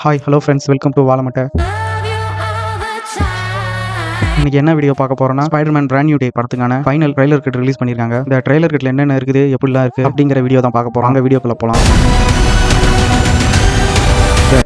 Hi hello friends, welcome to வாழமட்டை. இன்னைக்கு என்ன வீடியோ பார்க்க போறோம்னா, ஸ்பைடர்மேன் பிராண்ட் நியூ டே படத்துக்கான ஃபைனல் ட்ரைலர் கிட் ரிலீஸ் பண்ணிருக்காங்க. இந்த ட்ரைலர் கிட்ல என்னென்ன இருக்குது, எப்படிலாம் இருக்கு அப்படிங்கிற வீடியோ தான் பார்க்க போறோம். அந்த வீடியோக்குள்ள போலாம்.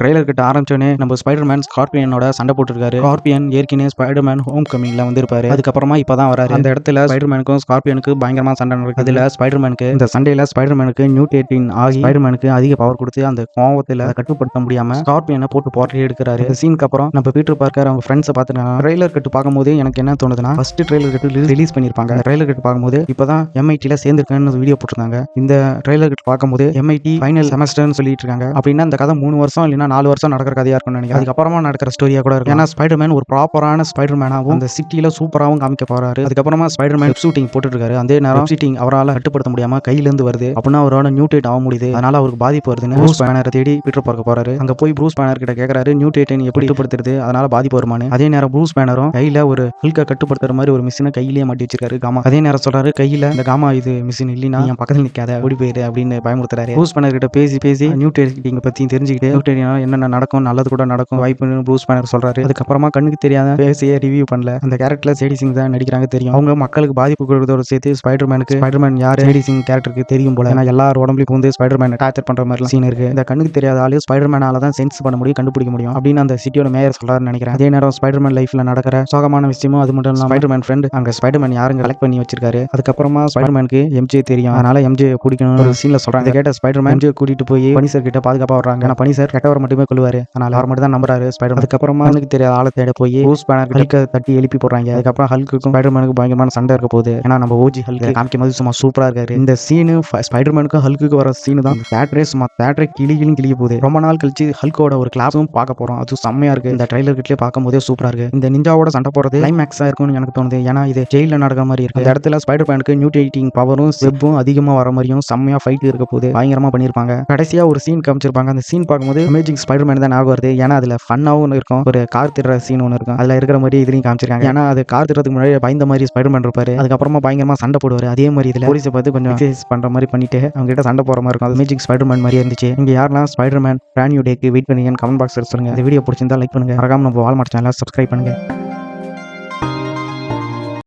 ட்ரைலர் கிட்ட ஆரம்பிச்சோடனே நம்ம ஸ்பைடர்மேன் ஸ்கார்பியனோட சண்டை போட்டுருக்காரு. ஸ்கார்பியன் ஏற்கனவே ஸ்பைடர்மேன் ஹோம் கமிங்ல வந்திருப்பாரு. அதுக்கப்புறமா இப்பதான் வராரு. அந்த இடத்துல ஸ்பைடர்மேனுக்கும் ஸ்கார்பியனுக்கு பயங்கரமா சண்டை நடக்குது. அதுல ஸ்பைடர்மேனுக்கு இந்த சண்டையில ஸ்பைடர்மேனுக்கு மியூட்டேட்டிங் ஆகி ஸ்பைடர்மேனுக்கு அதிக பவர் கொடுத்து அந்த கோவத்துல கட்டுப்படுத்த முடியாம ஸ்கார்பியனை போட்டு போட்டி எடுக்கிறாரு. இந்த சீனுக்கு அப்புறம் நம்ம பீட்டர் பார்க்கர் அவங்க ஃப்ரெண்ட்ஸை பார்த்துட்டாங்க. ட்ரைலர் கிட்ட பார்க்கும்போது எனக்கு என்ன தோணுதுன்னா, ஃபர்ஸ்ட் ட்ரைலர் கிட்ட ரிலீஸ் பண்ணிருப்பாங்க. அந்த ட்ரைலர் கிட்ட பார்க்கும்போது இப்பதான் MITல சேர்ந்திருக்கேன்னு வீடியோ போட்டிருந்தாங்க. இந்த ட்ரைலர் கிட்ட பார்க்கும்போது MIT ஃபைனல் செமஸ்டர்னு சொல்லிட்டு இருக்காங்க. அப்படின்னா இந்த கதை 3 வருஷம் இல்லைன்னா 4 வருஷம் நடக்கிற கதையா இருக்கும்னு நினைக்கிறேன். அதுக்கப்புறமா நடக்கிற ஸ்டோரியா கூட இருக்கும். ஏன்னா ஸ்பைடர்மேன் ஒரு ப்ராப்பரான ஸ்பைடர்மேனாவும் அந்த சிட்டில சூப்பராகவும் காமிக்க போறாரு. அதுக்கப்புறமா ஸ்பைடர்மேன் வெப் ஷூட்டிங் போட்டுட்டு இருக்காரு. அதே நேரம் வெப் ஷூட்டிங் அவரால் கட்டுப்படுத்த முடியாம கையில இருந்து வருது. அப்படின்னா அவரோட நியூட்டேட் ஆக முடியுது. அதனால அவருக்கு பாதிப்பு வருதுன்னு ப்ரூஸ் பேனரை தேடி பீட்டர் பார்க்க போறாரு. அங்க போய் ப்ரூஸ் பேனர் கிட்ட கேட்கறாரு, நியூட்டேட்டின் எப்படி கட்டுப்படுத்துறது, அதனால பாதிப்பு வருமானு. அதே நேரம் ப்ரூஸ் பேனரும் கையில ஒரு ஹல்கை கட்டுப்படுத்துற மாதிரி ஒரு மிஷினை கையிலேயே மாட்டி வச்சிருக்காரு காமா. அதே நேரம் சொல்றாரு, கையில இந்த காமா இது மிஷின் இல்லைன்னா என் பக்கத்தில் நிக்காத, ஓடி போயிரு அப்படின்னு பயமுறுத்துறாரு. ப்ரூஸ் பேனர் கிட்ட பேசி நியூட்டேட்டிங் பத்தி தெரிஞ்சுக்கிட்டு நியூட்டேட்டினால என்னென்ன நடக்கும், நல்லது கூட நடக்கும் வாய்ப்புன்னு ப்ரூஸ் பேனர் சொல்றாரு. அதுக்கப்புறமா கண்ணுக்கு தெரியாத பேசியே ரிவ்யூ பண்ணல. அந்த கேரக்டர்ல சேடி சிங் தான் நடிக்கிறாங்க தெரியும். அவங்க மக்களுக்கு பாதிப்பு கொடுக்கறதோட சேர்த்து ஸ்பைடர்மேன் யாரு சேடி சிங் கேரக்டருக்கு தெரியும் போல. ஏன்னா எல்லாரும் உடம்புலையும் வந்து ஸ்பைடர்மேன் டார்ச்சர் பண்ற மாதிரி சீன் இருக்கு. இந்த கண்ணுக்கு தெரியாத ஆளு ஸ்பைடர்மேனால தான் சென்ஸ் பண்ண முடியும், கண்டுபிடிக்க முடியும் அப்படின்னு அந்த சிட்டியோட மேயர் சொல்றாருன்னு நினைக்கிறேன். அதே நேரம் ஸ்பைடர்மேன் லைஃப்ல நடக்கிற சோகமான விஷயமும் அது மட்டும் இல்லாம ஸ்பைடர்மேன் ஃப்ரெண்ட் அங்க ஸ்பைடர்மேன் யாருங்க கலெக்ட் பண்ணி வச்சிருக்காரு. அதுக்கப்புறமா ஸ்பைடர்மேனுக்கு MJ தெரியும், அதனால MJ பிடிக்கணும் ஒரு சீன்ல சொல்றாங்க. கேட்ட ஸ்பைடர்மேன் MJ கூட்டிட்டு போய் பனிசர் கிட்ட பாதுகாப்பா வர்றாங்க. ஆனா பனிசர் கெட்டவர் மட்டுமே கொள்வாரு, அதனால அவர் மட்டும் தான் நம்புறாரு ஸ்பைடர்மேன். அதுக்கப்புறமா எனக்கு தெரியாத ஆளை தேட போய் ப்ரூஸ் பேனர் ஹல்கை தட்டி எழுப்பி போடுறாங்க. அதுக்கப்புறம் ஹல்க்குக்கும் ஸ்பைடர்மேனுக்கு பயங்கரமான சண்டை இருக்க போகுது. ஏன்னா நம்ம OG ஹல்க் காமிக்கும் போது சும்மா சூப்பரா இருக்காரு. இந்த சீனு ஸ்பைடர்மேனுக்கும் ஹல்க்குக்கு வர சீனு தான் தேட்டரே சும்மா தேட்டரே கிளிய போகுது. ரொம்ப நாள் கழிச்சு ஹல்கோட ஒரு கிளாஸும் பார்க்க போறோம். அது செம்மையா இருக்கு. இந்த ட்ரைலர் கிட்டே பார்க்கும் போதே சூப்பரா இருக்கு. இந்த நிஞ்சாவோட சண்டை போறது கிளைமேக்ஸா இருக்கும்னு எனக்கு தோணுது. ஏன்னா இது ஜெயில நடக்கிற மாதிரி இருக்கு. இந்த இடத்துல ஸ்பைடர்மேனுக்கு மியூட்டேட்டிங் பவரும் வெப்பும் அதிகமா வர மாதிரியும் செம்மையா ஃபைட் இருக்க போது பயங்கரமா பண்ணிருப்பாங்க. கடைசியா ஒரு சீன் காமிச்சிருப்பாங்க. அந்த சீன் பார்க்கும்போது அமேசிங் ஸ்பைடர்மேன் தான் ஞாபகம் வருது. ஏன்னா அதுல ஃபன்னாவும் இருக்கும், ஒரு கார் திடுற சீன் ஒன்று இருக்கும். அதுல இருக்கிற மாதிரி இதுலையும் காமிச்சிருக்காங்க. ஏன்னா அது கார் திடுறதுக்கு முன்னாடி பயந்த மாதிரி ஸ்பைடர்மேன் இருப்பாரு. அதுக்கப்புறமா பயங்கரமா சண்டை போடுவாரு. அதே மாதிரி இதுல போலீஸை பார்த்து கொஞ்சம் எக்ஸசைஸ் பண்ற மாதிரி பண்ணிட்டு அவங்க கிட்ட சண்டை போற மாதிரி இருக்கும். அது மேஜிக் ஸ்பைடர்மேன் மாதிரி இருந்துச்சு. நீங்க யாரெல்லாம் ஸ்பைடர்மேன் பிராண்ட் நியூ டேக்கு வெயிட் பண்ணீங்கன்னு கமெண்ட் பாக்ஸ்ல சொல்லுங்க. இந்த வீடியோ பிடிச்சிருந்தா லைக் பண்ணுங்க. மறக்காம நம்ம வால்மார்ட் சேனலை சப்ஸ்கிரைப் பண்ணுங்க.